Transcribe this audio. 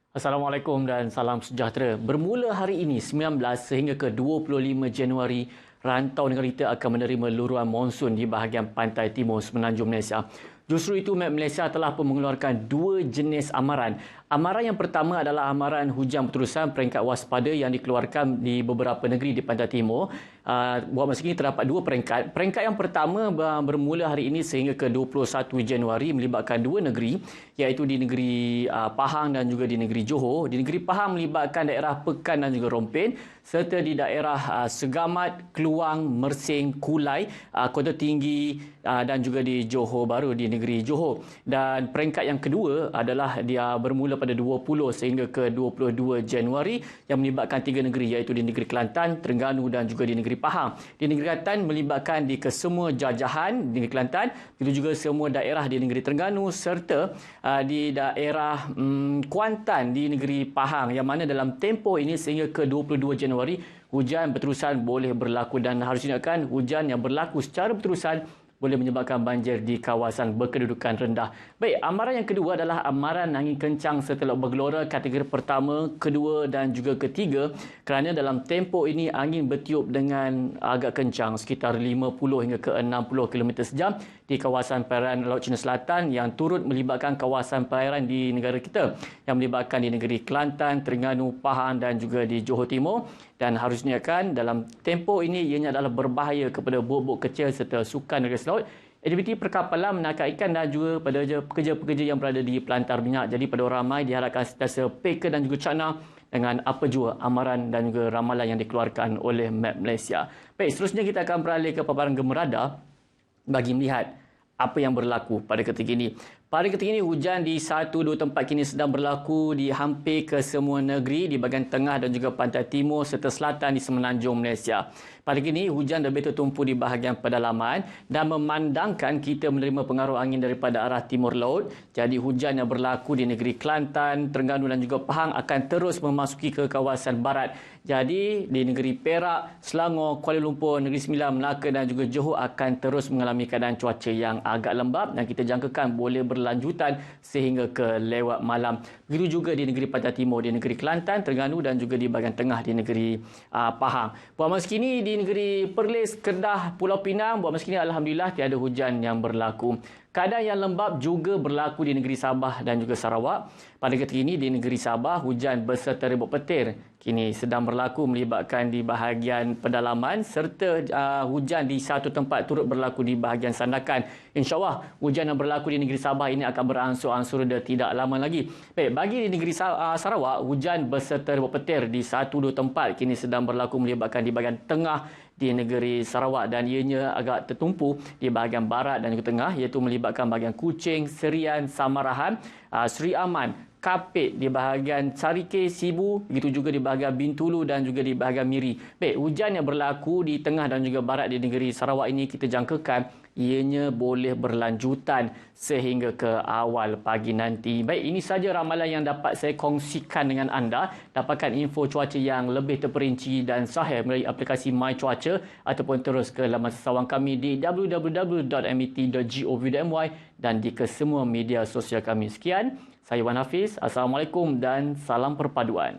Assalamualaikum dan salam sejahtera. Bermula hari ini 19 sehingga ke 25 Januari, rantau negara kita akan menerima luruan monsun di bahagian pantai timur semenanjung Malaysia. Justru itu, Met Malaysia telah pun mengeluarkan dua jenis amaran. Amaran yang pertama adalah amaran hujan berterusan peringkat waspada yang dikeluarkan di beberapa negeri di pantai timur. Buat masa ini terdapat dua peringkat. Peringkat yang pertama bermula hari ini sehingga ke 21 Januari melibatkan dua negeri, iaitu di negeri Pahang dan juga di negeri Johor. Di negeri Pahang melibatkan daerah Pekan dan juga Rompin, serta di daerah Segamat, Keluang, Mersing, Kulai, Kota Tinggi dan juga di Johor Bahru di negeri Johor. Dan peringkat yang kedua adalah dia bermula pada 20 sehingga ke 22 Januari yang melibatkan tiga negeri, iaitu di negeri Kelantan, Terengganu dan juga di negeri Pahang. Di negeri Kelantan melibatkan di kesemua jajahan di negeri Kelantan, begitu juga semua daerah di negeri Terengganu serta di daerah Kuantan di negeri Pahang, yang mana dalam tempoh ini sehingga ke 22 Januari hujan berterusan boleh berlaku, dan harus diingatkan hujan yang berlaku secara berterusan boleh menyebabkan banjir di kawasan berkedudukan rendah. Baik, amaran yang kedua adalah amaran angin kencang serta laut bergelora kategori pertama, kedua dan juga ketiga, kerana dalam tempoh ini angin bertiup dengan agak kencang sekitar 50 hingga ke 60 km sejam di kawasan perairan Laut Cina Selatan, yang turut melibatkan kawasan perairan di negara kita yang melibatkan di negeri Kelantan, Terengganu, Pahang dan juga di Johor Timur. Dan harus diingatkan dalam tempoh ini ianya adalah berbahaya kepada bot-bot kecil serta sukan negara laut, aktiviti perkapalan, menangkap ikan dan juga pada pekerja-pekerja yang berada di pelantar minyak. Jadi pada orang ramai diharapkan sentiasa peka dan juga cakna dengan apa jua amaran dan juga ramalan yang dikeluarkan oleh Met Malaysia. Baik, seterusnya kita akan beralih ke paparan gemerada bagi melihat apa yang berlaku pada ketika ini. Pada ketika ini, hujan di satu dua tempat kini sedang berlaku di hampir ke semua negeri di bahagian tengah dan juga pantai timur serta selatan di semenanjung Malaysia. Pada kini, hujan lebih tertumpu di bahagian pedalaman dan memandangkan kita menerima pengaruh angin daripada arah timur laut. Jadi, hujan yang berlaku di negeri Kelantan, Terengganu dan juga Pahang akan terus memasuki ke kawasan barat. Jadi, di negeri Perak, Selangor, Kuala Lumpur, Negeri Sembilan, Melaka dan juga Johor akan terus mengalami keadaan cuaca yang agak lembap dan kita jangkakan boleh berlanjutan sehingga ke lewat malam. Begitu juga di negeri pantai timur, di negeri Kelantan, Terengganu dan juga di bahagian tengah di negeri Pahang. Buat masa kini di negeri Perlis, Kedah, Pulau Pinang, buat masa kini alhamdulillah tiada hujan yang berlaku. Keadaan yang lembap juga berlaku di negeri Sabah dan juga Sarawak. Pada ketika ini di negeri Sabah, hujan beserta rebut petir kini sedang berlaku melibatkan di bahagian pedalaman serta hujan di satu tempat turut berlaku di bahagian Sandakan. InsyaAllah hujan yang berlaku di negeri Sabah ini akan beransur-ansur reda tidak lama lagi. Baik, bagi di negeri Sarawak, hujan beserta rebut petir di satu dua tempat kini sedang berlaku melibatkan di bahagian tengah di negeri Sarawak dan ianya agak tertumpu di bahagian barat dan juga tengah, iaitu melibatkan bahagian Kuching, Serian, Samarahan, Seri Aman, Kapit di bahagian Sarike, Sibu, begitu juga di bahagian Bintulu dan juga di bahagian Miri. Baik, hujan yang berlaku di tengah dan juga barat di negeri Sarawak ini kita jangkakan ianya boleh berlanjutan sehingga ke awal pagi nanti. Baik, ini saja ramalan yang dapat saya kongsikan dengan anda. Dapatkan info cuaca yang lebih terperinci dan sahih melalui aplikasi My Cuaca ataupun terus ke laman sesawang kami di www.met.gov.my dan di kesemua media sosial kami. Sekian, saya Wan Hafiz. Assalamualaikum dan salam perpaduan.